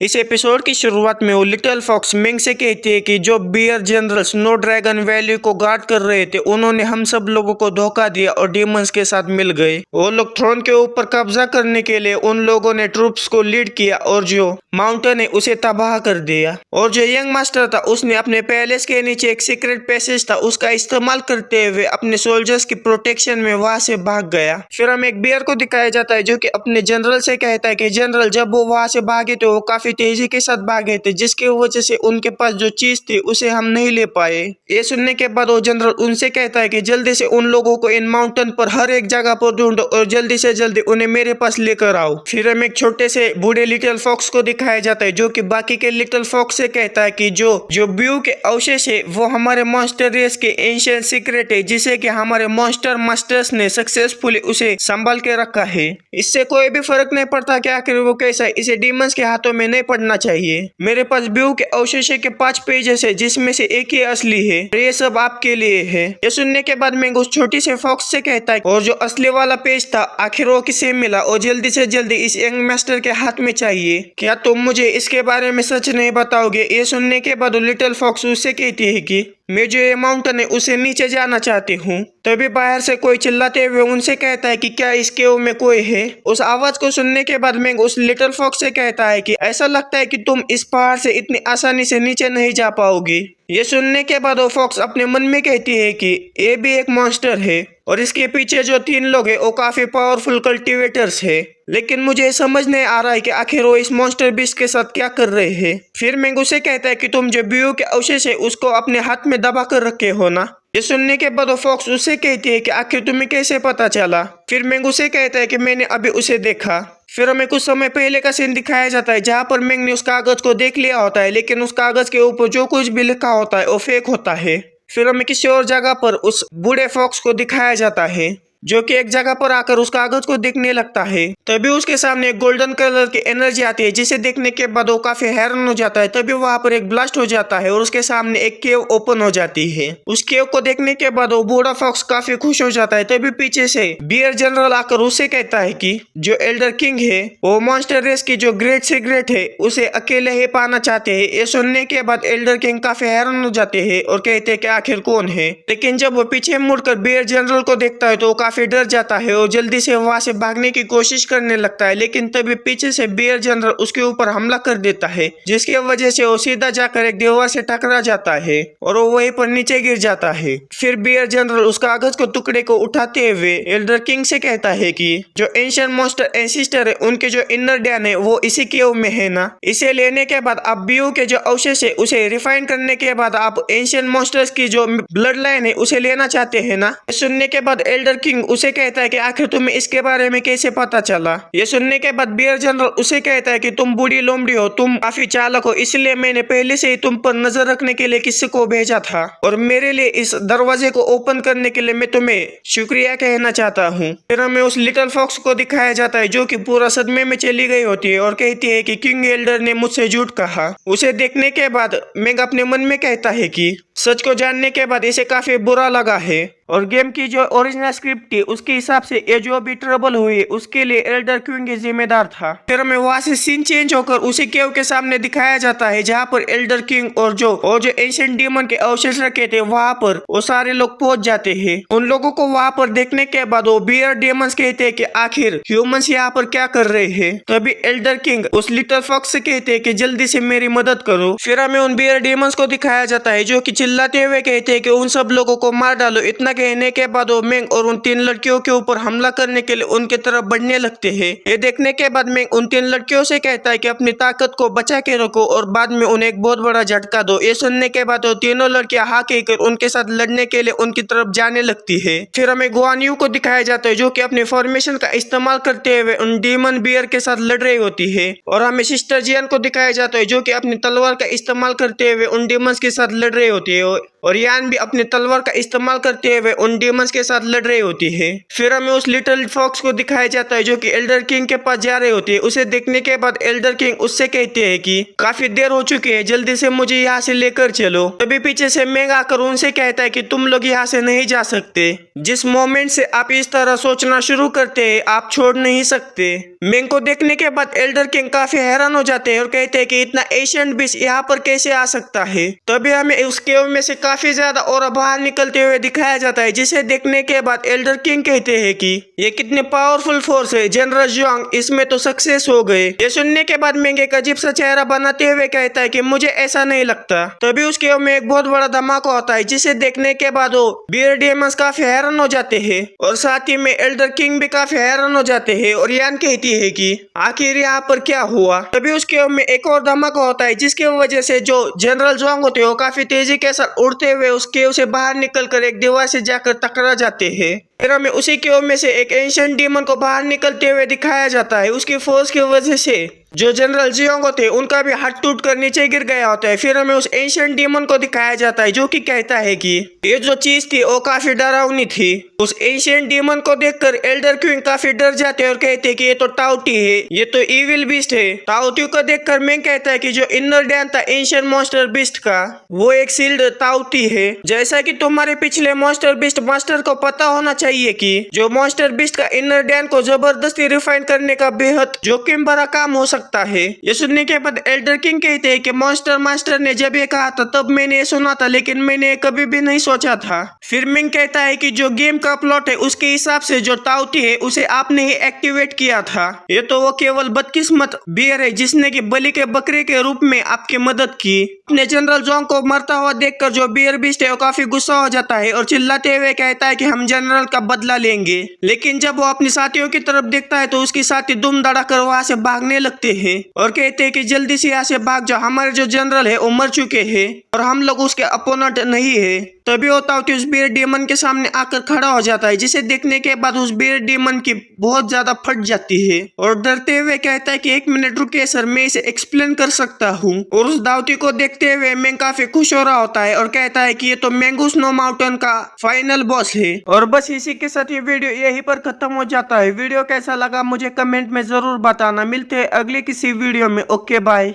इस एपिसोड की शुरुआत में वो लिटिल फॉक्स मिंग से कहती है कि जो bear general snow dragon valley को गार्ड कर रहे थे उन्होंने हम सब लोगों को धोखा दिया और डीमंस के साथ मिल गए। वो लोग थ्रोन के ऊपर कब्जा करने के लिए उन लोगों ने ट्रूप्स को लीड किया और जो माउंटेन है उसे तबाह कर दिया। और जो यंग मास्टर था उसने अपने पैलेस के नीचे एक सीक्रेट पैसेज था उसका इस्तेमाल करते हुए अपने सोल्जर्स की प्रोटेक्शन में वहां से भाग गया। फिर हमें एक बियर को दिखाया जाता है जो कि अपने जनरल से कहता है कि जनरल जब वो वहां से भागे तो वो काफी तेजी के साथ भागे थे जिसकी वजह से उनके पास जो चीज थी उसे हम नहीं ले पाए। ये सुनने के बाद वो जनरल उनसे कहता है कि जल्दी से उन लोगों को इन माउंटेन पर हर एक जगह पर ढूंढो और जल्दी से जल्दी उन्हें मेरे पास लेकर आओ। फिर हम एक छोटे से बूढ़े लिटिल फॉक्स को दिखाया जाता है जो कि बाकी के लिटिल फॉक्स से कहता है कि जो ब्यू के अवशेष है वो हमारे मॉन्स्टर रेस के एंशिएंट सीक्रेट है जिसे कि हमारे मॉन्स्टर मास्टर्स ने सक्सेसफुली उसे संभाल के रखा है। इससे कोई भी फर्क नहीं पड़ता कि आखिर वो कैसा है, इसे डीमंस के हाथों में नहीं पड़ना चाहिए। मेरे पास ब्यू के अवशेष के 5 पेजेस है जिसमें से एक ही असली है। ये सब आपके लिए है। ये सुनने के बाद मैं उस छोटी से फॉक्स से कहता है और जो असली वाला पेज था आखिर वो किसे मिला और जल्दी से जल्दी इस यंग मास्टर के हाथ में चाहिए। क्या तुम मुझे इसके बारे में सच नहीं बताओगे? ये सुनने के बाद लिटिल फॉक्स उससे कहती है कि मैं जो ये माउंटेन है उसे नीचे जाना चाहती हूँ। तभी बाहर से कोई चिल्लाते हुए उनसे कहता है कि क्या इस केव में कोई है? उस आवाज को सुनने के बाद मैं उस लिटिल फॉक्स से कहता है कि ऐसा लगता है कि तुम इस पहाड़ से इतनी आसानी से नीचे नहीं जा पाओगी। ये सुनने के बाद वो फॉक्स अपने मन में कहती है कि ये भी एक मॉन्स्टर है और इसके पीछे जो 3 लोग हैं वो काफी पावरफुल कल्टीवेटर्स है, लेकिन मुझे समझ नहीं आ रहा है कि आखिर वो इस मॉन्स्टर बीस्ट के साथ क्या कर रहे हैं। फिर मैं उसे कहता है कि तुम जो ब्यू के अवशेष है उसको अपने हाथ में दबा कर रखे हो ना। ये सुनने के बाद वो फॉक्स उससे कहती है कि आखिर तुम्हें कैसे पता चला? फिर मैं उसे कहता है कि मैंने अभी उसे देखा। फिर हमें कुछ समय पहले का सीन दिखाया जाता है जहाँ पर मैंग ने उस कागज को देख लिया होता है, लेकिन उस कागज के ऊपर जो कुछ भी लिखा होता है वो फेक होता है। फिर हमें किसी और जगह पर उस बूढ़े फॉक्स को दिखाया जाता है जो कि एक जगह पर आकर उस कागज को देखने लगता है। तभी उसके सामने एक गोल्डन कलर की एनर्जी आती है जिसे देखने के बाद वो काफी हैरान हो जाता है। तभी वहां पर एक ब्लास्ट हो जाता है और उसके सामने एक केव ओपन हो जाती है। उस केव को देखने के बाद वो बूढ़ा फॉक्स काफी खुश हो जाता है। तभी पीछे से बियर जनरल आकर उससे कहता है कि जो एल्डर किंग है वो मॉन्स्टर रेस की जो ग्रेट सीक्रेट है उसे अकेले ही पाना चाहते है। ये सुनने के बाद एल्डर किंग काफी हैरान हो जाते हैं और कहते हैं कि आखिर कौन है, लेकिन जब वो पीछे मुड़कर बियर जनरल को देखता है तो काफी डर जाता है और जल्दी से वहां से भागने की कोशिश करने लगता है, लेकिन तभी पीछे से बियर जनरल उसके ऊपर हमला कर देता है जिसकी वजह से वो सीधा जाकर एक दीवार से टकरा जाता है और वो वहीं पर नीचे गिर जाता है। फिर बियर जनरल उस कागज को टुकड़े को उठाते हुए एल्डर किंग से कहता है कि जो एंशिएंट मॉन्स्टर एंसिस्टर है उनके जो इनर डैन है वो इसी केव में है ना। इसे लेने के बाद आप ब्यू के जो अवशेष है उसे रिफाइन करने के बाद आप एंशिएंट मॉन्स्टर्स की जो ब्लड लाइन है उसे लेना चाहते हैं ना। सुनने के बाद एल्डर किंग उसे कहता है कि आखिर तुम्हें इसके बारे में कैसे पता चला? ये सुनने के बाद बियर जनरल उसे कहता है कि तुम बूढ़ी लोमड़ी हो, तुम काफी चालाक हो, इसलिए मैंने पहले से ही तुम पर नजर रखने के लिए किसी को भेजा था और मेरे लिए इस दरवाजे को ओपन करने के लिए मैं तुम्हें शुक्रिया कहना चाहता हूँ। फिर हमें उस लिटिल फॉक्स को दिखाया जाता है जो कि पूरा सदमे में चली गई होती है और कहती है कि किंग एल्डर ने मुझसे झूठ कहा। उसे देखने के बाद मेग अपने मन में कहता है कि सच को जानने के बाद इसे काफी बुरा लगा है और गेम की जो ओरिजिनल स्क्रिप्ट थी उसके हिसाब से ये जो भी ट्रबल हुई उसके लिए एल्डर किंग ही जिम्मेदार था। फिर हमें वहां से सीन चेंज होकर उसी केव के सामने दिखाया जाता है जहाँ पर एल्डर किंग और जो एंशिएंट डीमन के अवशेष रखे थे वहां पर वो सारे लोग पहुंच जाते हैं। उन लोगों को वहां पर देखने के बाद वो बियर डेमंस कहते हैं कि आखिर ह्यूमंस यहाँ पर क्या कर रहे हैं। तभी एल्डर किंग उस लिटिल फॉक्स से कहते हैं कि जल्दी से मेरी मदद करो। फिर हमें उन बियर डेमंस को दिखाया जाता है जो कि चिल्लाते हुए कहते हैं कि उन सब लोगों को मार डालो। इतना कहने के बाद वो मेंग और उन 3 लड़कियों के ऊपर हमला करने के लिए उनके तरफ बढ़ने लगते हैं। ये देखने के बाद मेंग उन 3 लड़कियों से कहता है कि अपनी ताकत को बचा के रखो और बाद में उन्हें एक बहुत बड़ा झटका दो। ये सुनने के बाद वो तीनों लड़कियां हाँ कहकर उनके साथ लड़ने के लिए उनकी तरफ जाने लगती है। फिर हमें गुआन यू को दिखाया जाता है जो कि अपनी फॉर्मेशन का इस्तेमाल करते हुए उन डीमन बियर के साथ लड़ रही होती है और हमें सिस्टर जियान को दिखाया जाता है जो कि अपनी तलवार का इस्तेमाल करते हुए उन डीमंस के साथ लड़ रही होती होती है और यान भी अपने तलवार का इस्तेमाल करते हुए उन डीमंस के साथ लड़ रही होती है। फिर हमें उस लिटिल फॉक्स को दिखाया जाता है जो कि एल्डर किंग के पास जा रही होती है। उसे देखने के बाद एल्डर किंग उससे कहते हैं कि काफी देर हो चुकी है, जल्दी से मुझे यहाँ से लेकर चलो। तभी पीछे से मेंग आकर उनसे कहता है कि तुम लोग यहाँ से नहीं जा सकते। जिस मोमेंट से आप इस तरह सोचना शुरू करते हैं आप छोड़ नहीं सकते। मेंग को देखने के बाद एल्डर किंग काफी हैरान हो जाते हैं और कहते हैं कि इतना एशियंट बीस्ट यहाँ पर कैसे आ सकता है। तभी हमें उस केव में से काफी ज्यादा और बाहर निकलते हुए दिखाया जाता है, जिसे देखने के बाद एल्डर किंग कहते हैं कि ये कितने पावरफुल फोर्स है, जनरल जुआंग इसमें तो सक्सेस हो गए। ये सुनने के बाद मेंग एक अजीब सा चेहरा बनाते हुए कहता है कि मुझे ऐसा नहीं लगता। तभी उस केव में एक बहुत बड़ा धमाका होता है, जिसे देखने के बाद वो बियर डेमंस काफी हैरान हो जाते हैं और साथ ही में एल्डर किंग भी काफी हैरान हो जाते हैं और यान कहती है कि आखिर यहाँ पर क्या हुआ। तभी उस केव में एक और धमाका होता है, जिसकी वजह से जो जनरल जुआंग होते हैं वो काफी तेजी के साथ उड़ते हुए उस केव से बाहर निकलकर एक दीवार से जाकर टकरा जाते हैं। फिर हमें उसी केव में से एक एंशिएंट डीमन को बाहर निकलते हुए दिखाया जाता है। उसकी फोर्स की वजह से जो जनरल जियोंग होते हैं उनका भी हाथ टूट कर नीचे गिर गया होता है। फिर हमें उस एंशिएंट डीमन को दिखाया जाता है जो कि कहता है कि ये जो चीज थी वो काफी डरावनी थी। उस एंशिएंट डीमन को देखकर एल्डर क्वीन काफी डर जाते हैं और कहते हैं कि ये तो टाउटी है, ये तो इविल बीस्ट है। टाउटी को देखकर मेंग कहता है कि जो इनर डैन था एंशिएंट मॉन्स्टर बीस्ट का वो एक सील्ड टाउटी है। जैसा कि तुम्हारे पिछले मॉन्स्टर बीस्ट मास्टर को पता होना चाहिए कि जो मॉन्स्टर बीस्ट का इनर डैन को जबरदस्ती रिफाइन करने का बेहद जोखिम भरा काम हो सकता है। ये सुनने के बाद एल्डर किंग कहते हैं कि मॉन्स्टर मास्टर ने जब ये कहा था तब मैंने ये सुना था, लेकिन मैंने कभी भी नहीं सोचा था। फिर मिंग कहता है कि जो गेम का प्लॉट है उसके हिसाब से जो टाउटी है उसे आपने ही एक्टिवेट किया था। ये तो वो केवल बदकिस्मत बियर है जिसने की बलि के बकरे के रूप में आपकी मदद की। अपने जनरल जोंग को मरता हुआ देखकर जो बियर बीस्ट है वो काफी गुस्सा हो जाता है और चिल्लाते हुए कहता है कि हम जनरल का बदला लेंगे। लेकिन जब वो अपने साथियों की तरफ देखता है तो उसके साथी दुम दड़ाकर वहां से भागने लगते हैं और कहते हैं कि जल्दी से यहाँ से भाग जाओ, हमारे जो जनरल है वो मर चुके हैं और हम लोग उसके अपोनेंट नहीं है। तभी होता है कि उस बियर डीमन के सामने आकर खड़ा हो जाता है, जिसे देखने के बाद उस बियर डीमन की बहुत ज्यादा फट जाती है और डरते हुए कहता है कि 1 मिनट रुकिए सर, मैं इसे एक्सप्लेन कर सकता हूँ। और उस दावती को देखते हुए मैं काफी खुश हो रहा होता है और कहता है कि ये तो मैंगो स्नो माउंटेन का फाइनल बॉस है। और बस इसी के साथ ये वीडियो यहीं पर खत्म हो जाता है। वीडियो कैसा लगा मुझे कमेंट में जरूर बताना। मिलते हैं अगले किसी वीडियो में। Okay bye.